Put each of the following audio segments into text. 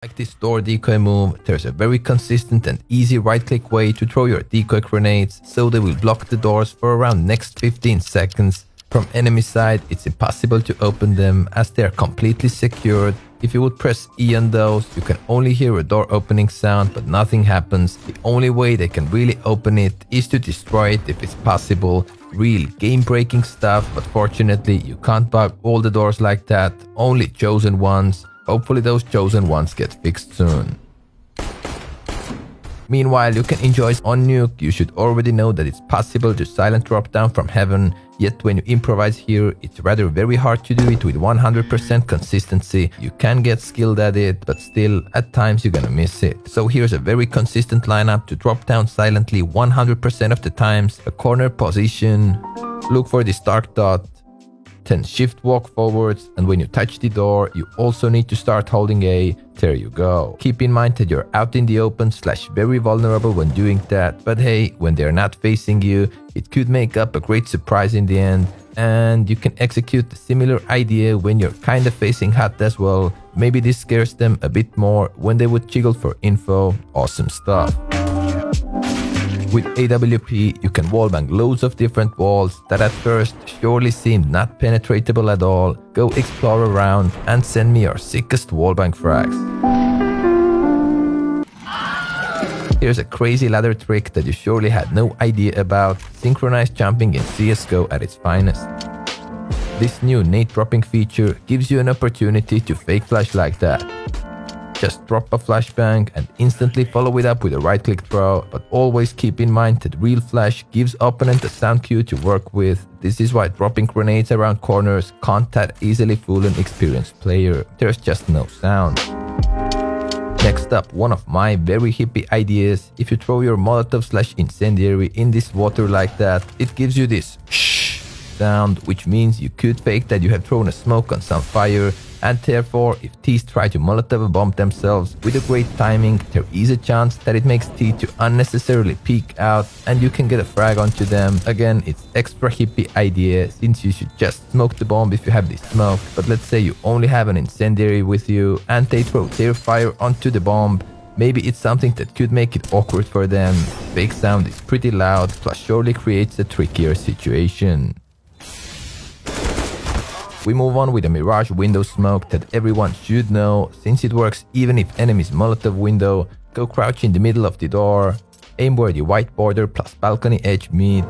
Like this door decoy move, there's a very consistent and easy right-click way to throw your decoy grenades so they will block the doors for around next 15 seconds. From enemy side, it's impossible to open them as they are completely secured. If you would press E on those, you can only hear a door opening sound but nothing happens. The only way they can really open it is to destroy it if it's possible. Real game-breaking stuff, but fortunately you can't bug all the doors like that, only chosen ones. Hopefully those chosen ones get fixed soon. Meanwhile, you can enjoy on Nuke. You should already know that it's possible to silent drop down from heaven, yet when you improvise here, it's rather very hard to do it with 100% consistency. You can get skilled at it, but still, at times you're gonna miss it. So here's a very consistent lineup to drop down silently 100% of the times. A corner position, look for this dark dot, then shift walk forwards, and when you touch the door, you also need to start holding A. There you go. Keep in mind that you're out in the open / very vulnerable when doing that, but hey, when they're not facing you, it could make up a great surprise in the end. And you can execute a similar idea when you're kinda facing hot as well. Maybe this scares them a bit more when they would jiggle for info. Awesome stuff. With AWP, you can wallbang loads of different walls that at first surely seemed not penetratable at all. Go explore around and send me your sickest wallbang frags. Here's a crazy ladder trick that you surely had no idea about. Synchronized jumping in CSGO at its finest. This new nade dropping feature gives you an opportunity to fake flash like that. Just drop a flashbang and instantly follow it up with a right-click throw, but always keep in mind that real flash gives opponent a sound cue to work with. This is why dropping grenades around corners can't that easily fool an experienced player. There's just no sound. Next up, one of my very hippie ideas. If you throw your Molotov / incendiary in this water like that, it gives you this shh sound, which means you could fake that you have thrown a smoke on some fire. And therefore, if T's try to Molotov bomb themselves with a great timing, there is a chance that it makes T to unnecessarily peek out and you can get a frag onto them. Again, it's extra hippie idea since you should just smoke the bomb if you have this smoke. But let's say you only have an incendiary with you and they throw their fire onto the bomb. Maybe it's something that could make it awkward for them. Fake sound is pretty loud, plus surely creates a trickier situation. We move on with a Mirage window smoke that everyone should know, since it works even if enemy's Molotov window. Go crouch in the middle of the door, aim where the white border plus balcony edge meet,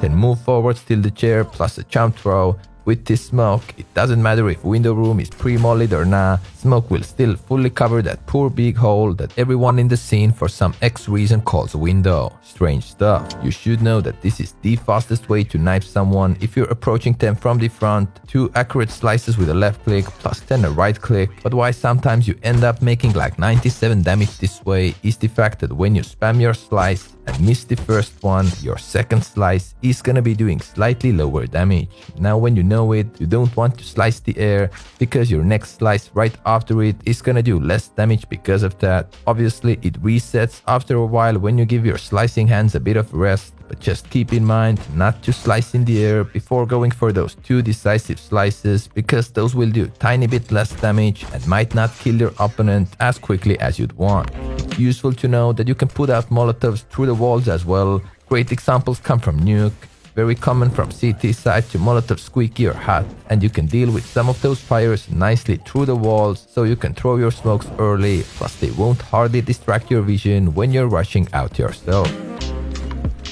then move forwards till the chair plus a jump throw. With this smoke, it doesn't matter if window room is pre-mollied or nah, smoke will still fully cover that poor big hole that everyone in the scene for some X reason calls window. Strange stuff. You should know that this is the fastest way to knife someone if you're approaching them from the front. 2 accurate slices with a left click plus then a right click. But why sometimes you end up making like 97 damage this way is the fact that when you spam your slice and miss the first one, your second slice is gonna be doing slightly lower damage. Now when you know it, you don't want to slice the air because your next slice right after it is gonna do less damage because of that. Obviously it resets after a while when you give your slicing hands a bit of rest, but just keep in mind not to slice in the air before going for those 2 decisive slices, because those will do tiny bit less damage and might not kill your opponent as quickly as you'd want. It's useful to know that you can put out Molotovs through the walls as well. Great examples come from Nuke. Very common from CT side to Molotov squeaky or hot, and you can deal with some of those fires nicely through the walls, so you can throw your smokes early, plus they won't hardly distract your vision when you're rushing out yourself.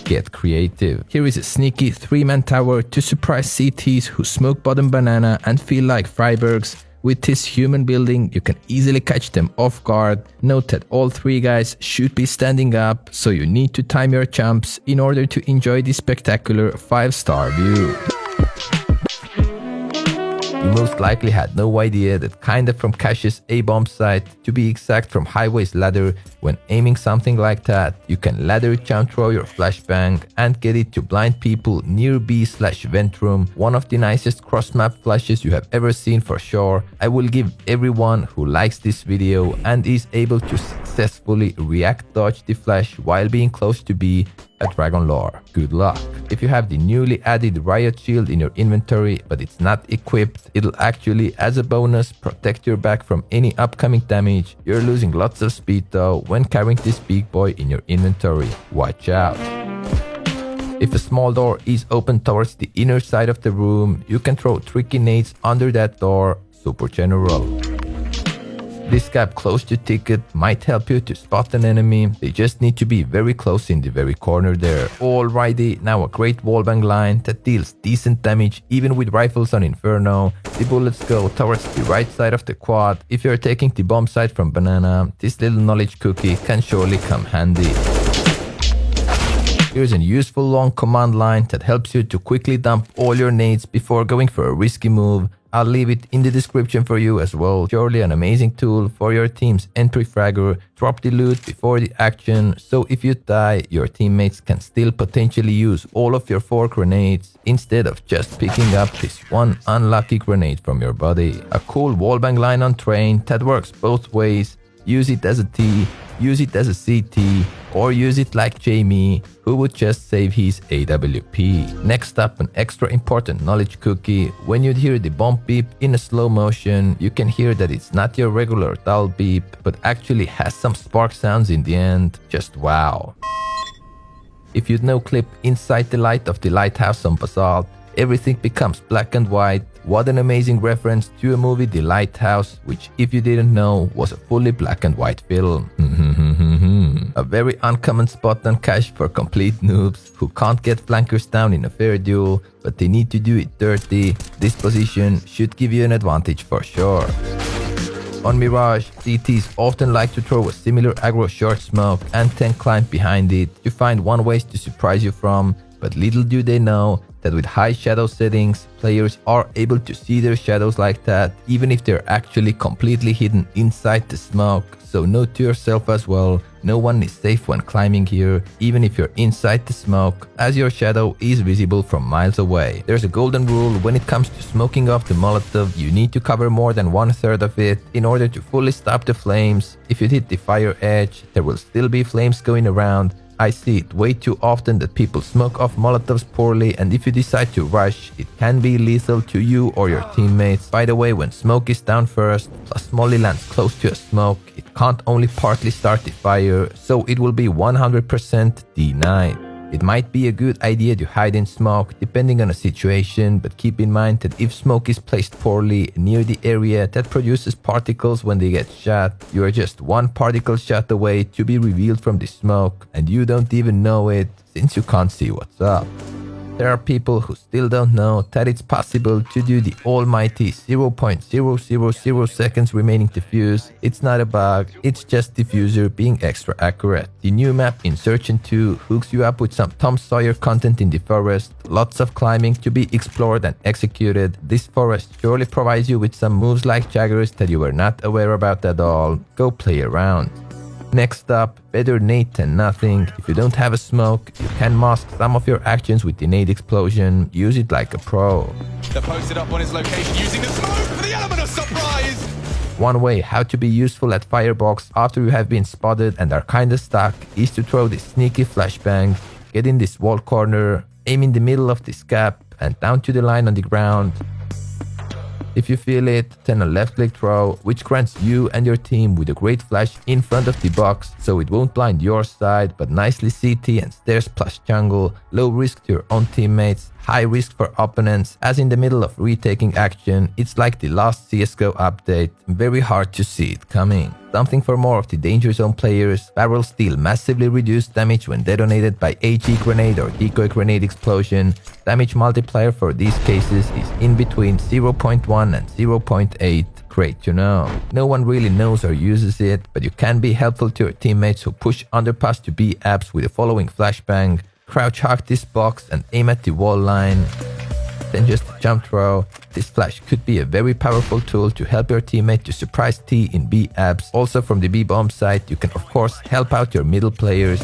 Get creative. Here is a sneaky 3-man tower to surprise CTs who smoke bottom banana and feel like Freibergs. With this human building, you can easily catch them off guard. Note that all 3 guys should be standing up, so you need to time your jumps in order to enjoy this spectacular 5-star view. You most likely had no idea that kinda from Cash's A-bomb site, to be exact from Highway's ladder, when aiming something like that, you can ladder jump throw your flashbang and get it to blind people near B/vent room. One of the nicest cross-map flashes you have ever seen for sure. I will give everyone who likes this video and is able to successfully react dodge the flash while being close to B a Dragon Lore. Good luck. If you have the newly added Riot Shield in your inventory but it's not equipped, it'll actually, as a bonus, protect your back from any upcoming damage. You're losing lots of speed though when carrying this big boy in your inventory. Watch out. If a small door is open towards the inner side of the room, you can throw tricky nades under that door. Super general. This gap close to ticket might help you to spot an enemy. They just need to be very close in the very corner there. Alrighty, now a great wallbang line that deals decent damage even with rifles on Inferno. The bullets go towards the right side of the quad. If you're taking the bomb site from Banana, this little knowledge cookie can surely come handy. Here's a useful long command line that helps you to quickly dump all your nades before going for a risky move. I'll leave it in the description for you as well. Surely an amazing tool for your team's entry fragger. Drop the loot before the action, so if you die, your teammates can still potentially use all of your 4 grenades instead of just picking up this one unlucky grenade from your body. A cool wallbang line on train that works both ways. Use it as a T, use it as a CT, or use it like Jamie, who would just save his AWP. Next up, an extra important knowledge cookie. When you hear the bomb beep in a slow motion, you can hear that it's not your regular dull beep, but actually has some spark sounds in the end. Just wow. If you'd no clip inside the light of the lighthouse on Basalt, everything becomes black and white. What an amazing reference to a movie, The Lighthouse, which, if you didn't know, was a fully black and white film. A very uncommon spot on cache for complete noobs who can't get flankers down in a fair duel, but they need to do it dirty. This position should give you an advantage for sure. On Mirage, CTs often like to throw a similar aggro short smoke and then climb behind it to find one ways to surprise you from, but little do they know that with high shadow settings, players are able to see their shadows like that, even if they're actually completely hidden inside the smoke. So note to yourself as well, no one is safe when climbing here, even if you're inside the smoke, as your shadow is visible from miles away. There's a golden rule when it comes to smoking off the Molotov: you need to cover more than 1/3 of it in order to fully stop the flames. If you hit the fire edge, there will still be flames going around. I see it way too often that people smoke off Molotovs poorly, and if you decide to rush, it can be lethal to you or your teammates. By the way, when smoke is down first, plus Molly lands close to a smoke, it can't only partly start the fire, so it will be 100% denied. It might be a good idea to hide in smoke depending on a situation, but keep in mind that if smoke is placed poorly near the area that produces particles when they get shot, you are just one particle shot away to be revealed from the smoke, and you don't even know it since you can't see what's up. There are people who still don't know that it's possible to do the almighty 0.000 seconds remaining defuse. It's not a bug, it's just diffuser being extra accurate. The new map Insurgent 2 hooks you up with some Tom Sawyer content in the forest, lots of climbing to be explored and executed. This forest surely provides you with some moves like Jaggers that you were not aware about at all. Go play around. Next up, better nade than nothing. If you don't have a smoke, you can mask some of your actions with the nade explosion. Use it like a pro. They're posted up on his location using the smoke for the element of surprise. One way how to be useful at Firebox after you have been spotted and are kinda stuck is to throw this sneaky flashbang. Get in this wall corner, aim in the middle of this gap and down to the line on the ground. If you feel it, then a left click throw, which grants you and your team with a great flash in front of the box, so it won't blind your side, but nicely CT and stairs plus jungle. Low risk to your own teammates, high risk for opponents, as in the middle of retaking action. It's like the last CSGO update, very hard to see it coming. Something for more of the danger zone players, barrels deal massively reduced damage when detonated by AG grenade or decoy grenade explosion. Damage multiplier for these cases is in between 0.1 and 0.8. Great to know. No one really knows or uses it, but you can be helpful to your teammates who push underpass to B apps with the following flashbang. Crouch hug this box and aim at the wall line. Then just a jump throw. This flash could be a very powerful tool to help your teammate to surprise T in B apps. Also from the B bomb site, you can of course help out your middle players.